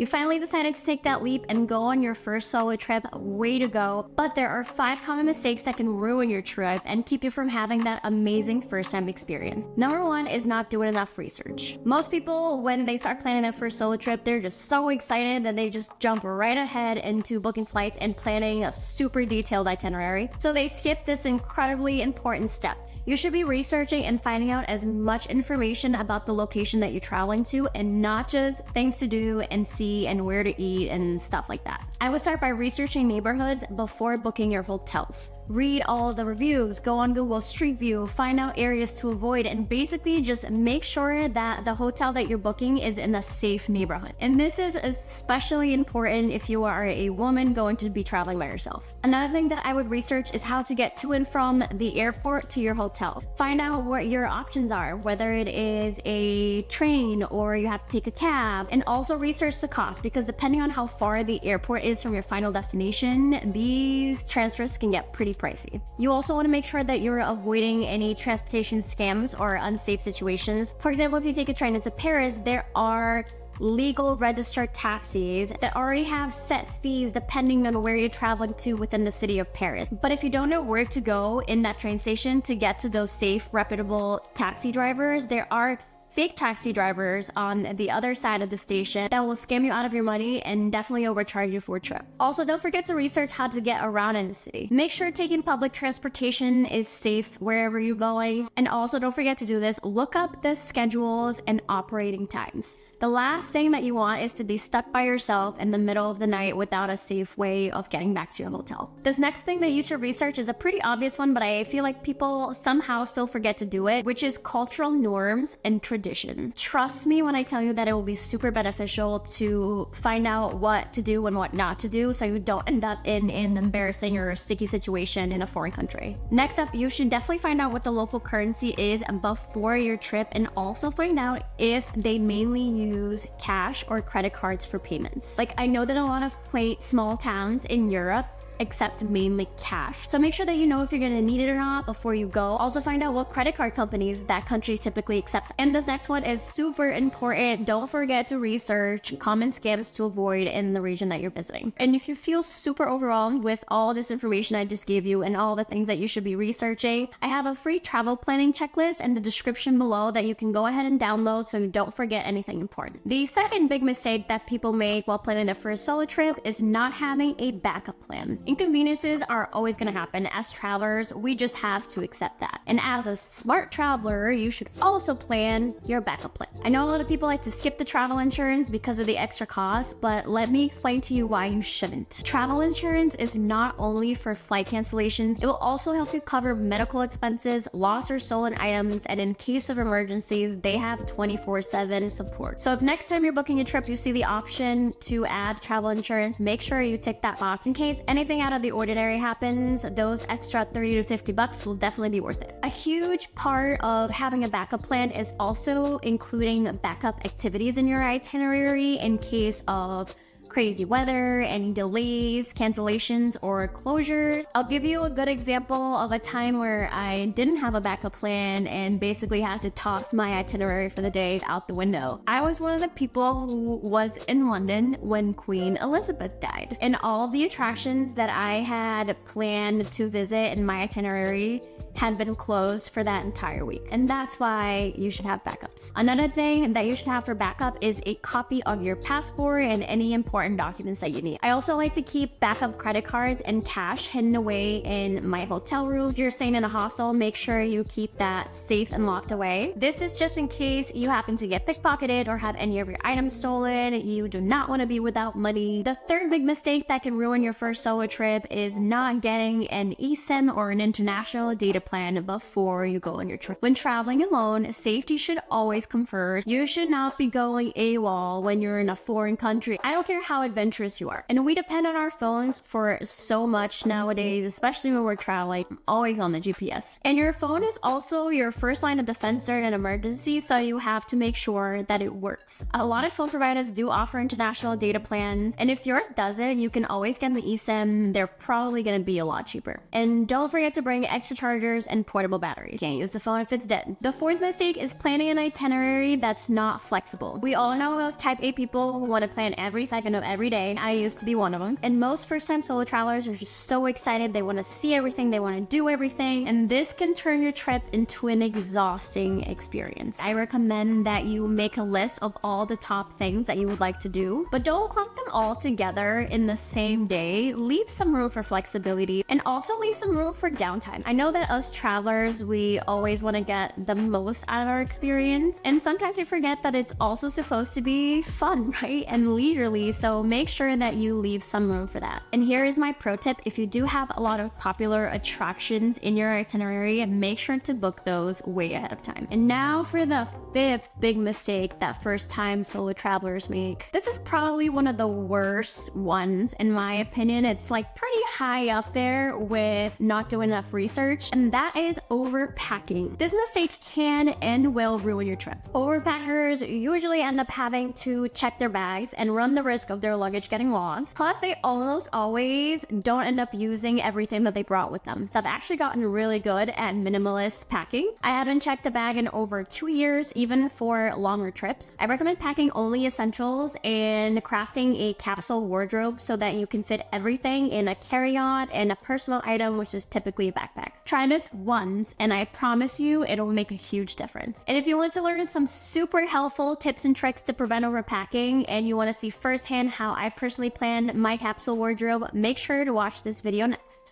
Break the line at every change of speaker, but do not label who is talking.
You finally decided to take that leap and go on your first solo trip. Way to go. But there are 5 common mistakes that can ruin your trip and keep you from having that amazing first-time experience. Number 1 is not doing enough research. Most people, when they start planning their first solo trip, they're just so excited that they just jump right ahead into booking flights and planning a super detailed itinerary. So they skip this incredibly important step. You should be researching and finding out as much information about the location that you're traveling to and not just things to do and see and where to eat and stuff like that. I would start by researching neighborhoods before booking your hotels. Read all of the reviews, go on Google Street View, find out areas to avoid, and basically just make sure that the hotel that you're booking is in a safe neighborhood. And this is especially important if you are a woman going to be traveling by yourself. Another thing that I would research is how to get to and from the airport to your hotel. Find out what your options are, whether it is a train or you have to take a cab, and also research the cost, because depending on how far the airport is from your final destination, these transfers can get pretty pricey. You also want to make sure that you're avoiding any transportation scams or unsafe situations. For example, if you take a train into Paris, there are legal registered taxis that already have set fees depending on where you're traveling to within the city of Paris. But if you don't know where to go in that train station to get to those safe, reputable taxi drivers, there are fake taxi drivers on the other side of the station that will scam you out of your money and definitely overcharge you for a trip. Also, don't forget to research how to get around in the city. Make sure taking public transportation is safe wherever you're going. And also, don't forget to do this, look up the schedules and operating times. The last thing that you want is to be stuck by yourself in the middle of the night without a safe way of getting back to your hotel. This next thing that you should research is a pretty obvious one, but I feel like people somehow still forget to do it, which is cultural norms and traditions. Trust me when I tell you that it will be super beneficial to find out what to do and what not to do so you don't end up in an embarrassing or sticky situation in a foreign country. Next up, you should definitely find out what the local currency is before your trip, and also find out if they mainly use cash or credit cards for payments. Like, I know that a lot of small towns in Europe accept mainly cash. So make sure that you know if you're going to need it or not before you go. Also find out what credit card companies that country typically accepts. And this next one is super important. Don't forget to research common scams to avoid in the region that you're visiting. And if you feel super overwhelmed with all this information I just gave you and all the things that you should be researching, I have a free travel planning checklist in the description below that you can go ahead and download so you don't forget anything important. The second big mistake that people make while planning their first solo trip is not having a backup plan. Inconveniences are always going to happen. As travelers, we just have to accept that. And as a smart traveler, you should also plan your backup plan. I know a lot of people like to skip the travel insurance because of the extra cost, but let me explain to you why you shouldn't. Travel insurance is not only for flight cancellations, it will also help you cover medical expenses, lost or stolen items, and in case of emergencies, they have 24/7 support. So if next time you're booking a trip, you see the option to add travel insurance, make sure you tick that box. In case anything out of the ordinary happens, those extra 30 to 50 bucks will definitely be worth it. A huge part of having a backup plan is also including backup activities in your itinerary in case of crazy weather, any delays, cancellations, or closures. I'll give you a good example of a time where I didn't have a backup plan and basically had to toss my itinerary for the day out the window. I was one of the people who was in London when Queen Elizabeth died, and all the attractions that I had planned to visit in my itinerary had been closed for that entire week. And that's why you should have backups. Another thing that you should have for backup is a copy of your passport and any important documents that you need. I also like to keep backup credit cards and cash hidden away in my hotel room. If you're staying in a hostel, make sure you keep that safe and locked away. This is just in case you happen to get pickpocketed or have any of your items stolen. You do not want to be without money. The third big mistake that can ruin your first solo trip is not getting an eSIM or an international data plan before you go on your trip. When traveling alone, safety should always come first. You should not be going AWOL when you're in a foreign country. I don't care how how adventurous you are. And we depend on our phones for so much nowadays, especially when we're traveling, always on the GPS. And your phone is also your first line of defense during an emergency, so you have to make sure that it works. A lot of phone providers do offer international data plans, and if yours doesn't, you can always get the eSIM. They're probably going to be a lot cheaper. And don't forget to bring extra chargers and portable batteries. Can't use the phone if it's dead. The fourth mistake is planning an itinerary that's not flexible. We all know those type A people who want to plan every second of every day. I used to be one of them. And most first-time solo travelers are just so excited. They want to see everything. They want to do everything. And this can turn your trip into an exhausting experience. I recommend that you make a list of all the top things that you would like to do, but don't clump them all together in the same day. Leave some room for flexibility and also leave some room for downtime. I know that us travelers, we always want to get the most out of our experience, and sometimes we forget that it's also supposed to be fun, right? And leisurely, so make sure that you leave some room for that. And here is my pro tip: if you do have a lot of popular attractions in your itinerary, make sure to book those way ahead of time. And now for the fifth big mistake that first-time solo travelers make. This is probably one of the worst ones in my opinion. It's like pretty high up there with not doing enough research, and that is overpacking. This mistake can and will ruin your trip. Overpackers usually end up having to check their bags and run the risk of their luggage getting lost. Plus, they almost always don't end up using everything that they brought with them. So I've actually gotten really good at minimalist packing. I haven't checked a bag in over 2 years, even for longer trips. I recommend packing only essentials and crafting a capsule wardrobe so that you can fit everything in a carry-on and a personal item, which is typically a backpack. Try this once, and I promise you it'll make a huge difference. And if you want to learn some super helpful tips and tricks to prevent overpacking, and you want to see firsthand how I personally planned my capsule wardrobe, make sure to watch this video next.